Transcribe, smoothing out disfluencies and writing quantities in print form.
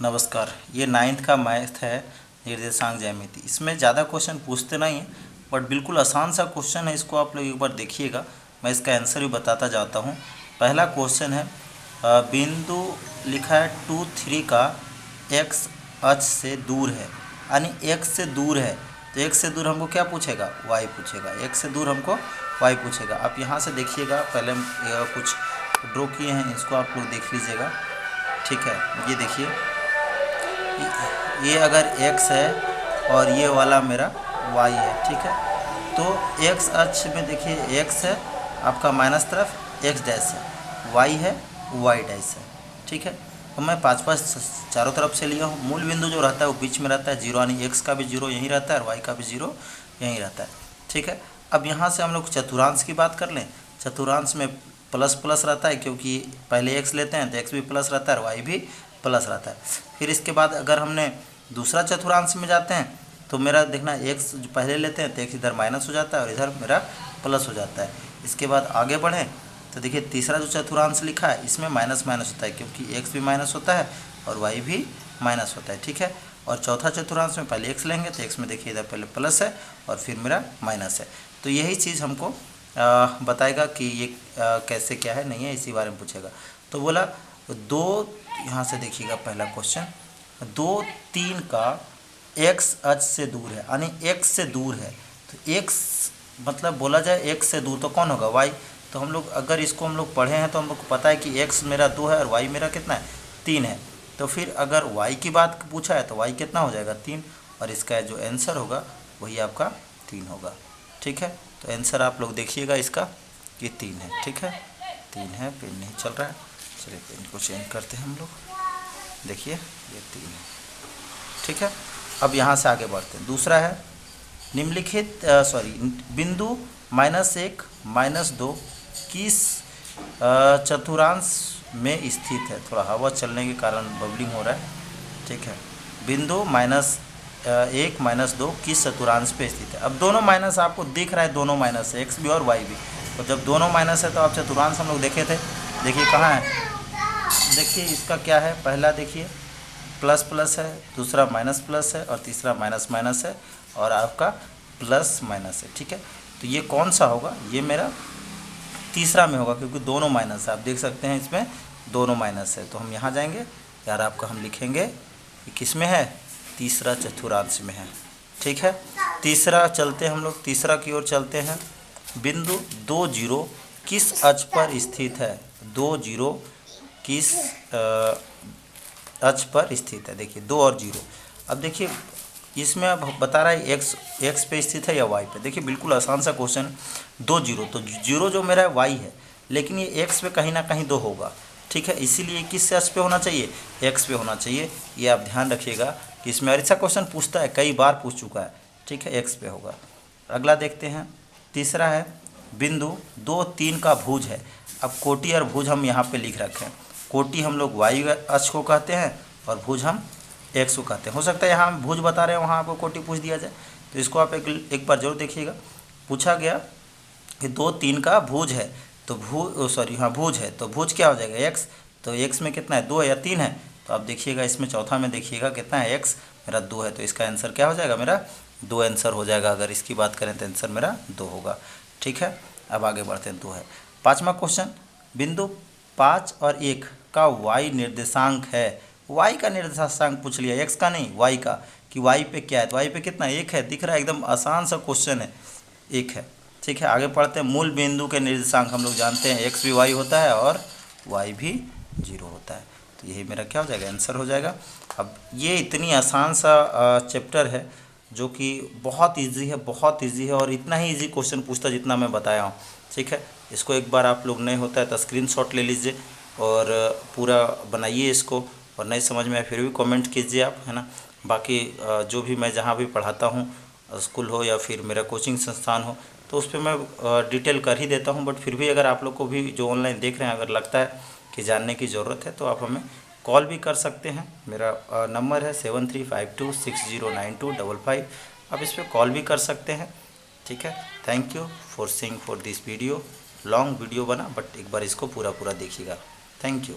नमस्कार। ये 9th का मैथ है, निर्देशांक ज्यामिति। इसमें ज़्यादा क्वेश्चन पूछते नहीं हैं, बट बिल्कुल आसान सा क्वेश्चन है। इसको आप लोग एक बार देखिएगा, मैं इसका आंसर भी बताता जाता हूँ। पहला क्वेश्चन है, बिंदु लिखा है 2, 3 का x अक्ष से दूर है, यानी x से दूर है। तो x से दूर हमको क्या पूछेगा? y पूछेगा। x से दूर हमको y पूछेगा। आप यहाँ से देखिएगा, पहले हम कुछ ड्रॉ किए हैं, इसको आप लोग देख लीजिएगा। ठीक है, ये देखिए, ये अगर x है और ये वाला मेरा y है। ठीक है, तो x अक्ष में देखिए x है आपका माइनस तरफ, x डैश है, y है y डैश है। ठीक है, तो मैं 5-5 चारों तरफ से लिया हूँ। मूल बिंदु जो रहता है वो बीच में रहता है, जीरो, यानी x का भी जीरो यहीं रहता है और y का भी जीरो यहीं रहता है। ठीक है, अब यहाँ से हम लोग चतुर्थांश की बात कर लें। चतुर्थांश में प्लस प्लस रहता है, क्योंकि पहले x लेते हैं तो x भी प्लस रहता है और y भी प्लस रहता है। फिर इसके बाद अगर हमने दूसरा चतुर्थांश में जाते हैं तो मेरा देखना x जो पहले लेते हैं तो x इधर माइनस हो जाता है और इधर मेरा प्लस हो जाता है। इसके बाद आगे बढ़ें तो देखिए तीसरा जो चतुर्थांश लिखा है इसमें माइनस माइनस होता है, क्योंकि x भी माइनस होता है और y भी माइनस होता है। ठीक है, और चौथा चतुर्थांश में पहले x लेंगे तो x में देखिए इधर पहले प्लस है और फिर मेरा माइनस है। तो यही चीज़ हमको बताएगा कि ये कैसे क्या है नहीं है, इसी बारे में पूछेगा। तो बोला 2, यहाँ से देखिएगा पहला क्वेश्चन, 2, 3 का x अक्ष से दूर है, यानी x से दूर है। तो x मतलब बोला जाए x से दूर तो कौन होगा? y। तो हम लोग अगर इसको हम लोग पढ़े हैं तो हम लोग को पता है कि x मेरा 2 है और y मेरा कितना है? 3 है। तो फिर अगर y की बात पूछा है तो y कितना हो जाएगा? 3, और इसका जो आंसर होगा वही आपका 3 होगा। ठीक है, तो आंसर आप लोग देखिएगा इसका, ये 3 है। ठीक है, 3 है, पेन नहीं चल रहा है, चलिए पेन को चेंज करते हैं हम लोग। देखिए ये 3 है। ठीक है, अब यहाँ से आगे बढ़ते हैं। दूसरा है, निम्नलिखित बिंदु -1, -2 किस चतुर्थांश में स्थित है? थोड़ा हवा चलने के कारण बबलिंग हो रहा है। ठीक है, बिंदु -1, -2 किस चतुर्थांश पे स्थित है? अब दोनों माइनस आपको दिख रहा है, दोनों माइनस है, x भी और y भी। तो जब दोनों माइनस है तो आप चतुर्थांश हम लोग देखे थे, देखिए कहाँ है? देखिए इसका क्या है, पहला देखिए प्लस प्लस है, दूसरा माइनस प्लस है और तीसरा माइनस माइनस है और आपका प्लस माइनस है। ठीक है, तो ये कौन सा होगा? ये मेरा तीसरा में होगा, क्योंकि दोनों माइनस है। आप देख सकते हैं इसमें दोनों माइनस है। तो हम यहाँ जाएंगे यार, आपका हम लिखेंगे कि किस में है? तीसरा चतुर्थांश में है। ठीक है, तीसरा चलते हैं हम लोग, तीसरा की ओर चलते हैं। बिंदु 2, 0 किस अक्ष पर स्थित है? 2, 0 किस अक्ष पर स्थित है? देखिए 2 और 0। अब देखिए इसमें अब बता रहा है x पे स्थित है या y पे। देखिए बिल्कुल आसान सा क्वेश्चन, 2, 0, तो 0 जो मेरा y है, लेकिन ये x पे कहीं ना कहीं 2 होगा। ठीक है, इसीलिए किस अक्ष पे होना चाहिए? x पे होना चाहिए। ये आप ध्यान रखिएगा कि इसमें ऐसा क्वेश्चन पूछता है, कई बार पूछ चुका है। ठीक है, x पे होगा। अगला देखते हैं, तीसरा है, बिंदु 2, 3 का भुज है। अब कोटि और भुज हम यहाँ पे लिख रखे हैं। कोटि हम लोग y अक्ष को कहते हैं और भुज हम x को कहते हैं। हो सकता है यहाँ हम भुज बता रहे हैं, वहाँ आपको कोटि पूछ दिया जाए, तो इसको आप एक बार जरूर देखिएगा। पूछा गया कि 2, 3 का भुज है, तो भुज है, तो भुज क्या हो जाएगा? x। तो x में कितना है? 2 है या 3 है? तो आप देखिएगा इसमें चौथा में देखिएगा कितना है? x मेरा 2 है, तो इसका आंसर क्या हो जाएगा? मेरा 2 आंसर हो जाएगा। अगर इसकी बात करें तो आंसर मेरा 2 होगा। ठीक है, अब आगे बढ़ते हैं। 2 है। 5वां क्वेश्चन, बिंदु 5 और 1 का y निर्देशांक है। y का निर्देशांक पूछ लिया, x का नहीं, y का, कि y पे क्या है? तो y पे कितना? 1 है, दिख रहा है, एकदम आसान सा क्वेश्चन है, 1 है। ठीक है, आगे पढ़ते हैं। मूल बिंदु के निर्देशांक हम लोग जानते हैं, x भी y होता है और y भी 0 होता है। तो यही मेरा क्या हो जाएगा? आंसर हो जाएगा। अब ये इतनी आसान सा चैप्टर है जो कि बहुत ईजी है, बहुत ईजी है, और इतना ही ईजी क्वेश्चन पूछता है जितना मैं बताया हूँ। ठीक है, इसको एक बार आप लोग नहीं होता है तो स्क्रीनशॉट ले लीजिए और पूरा बनाइए इसको, और नहीं समझ में आए फिर भी कमेंट कीजिए आप, है ना। बाकी जो भी मैं जहाँ भी पढ़ाता हूँ, स्कूल हो या फिर मेरा कोचिंग संस्थान हो, तो उस पर मैं डिटेल कर ही देता हूँ। बट फिर भी अगर आप लोग को भी जो ऑनलाइन देख रहे हैं अगर लगता है कि जानने की ज़रूरत है तो आप हमें कॉल भी कर सकते हैं। मेरा नंबर है 7352609255। आप इस पर कॉल भी कर सकते हैं। ठीक है, thank you for seeing for this video. Long video बना, बट एक बार इसको पूरा देखिएगा। Thank you.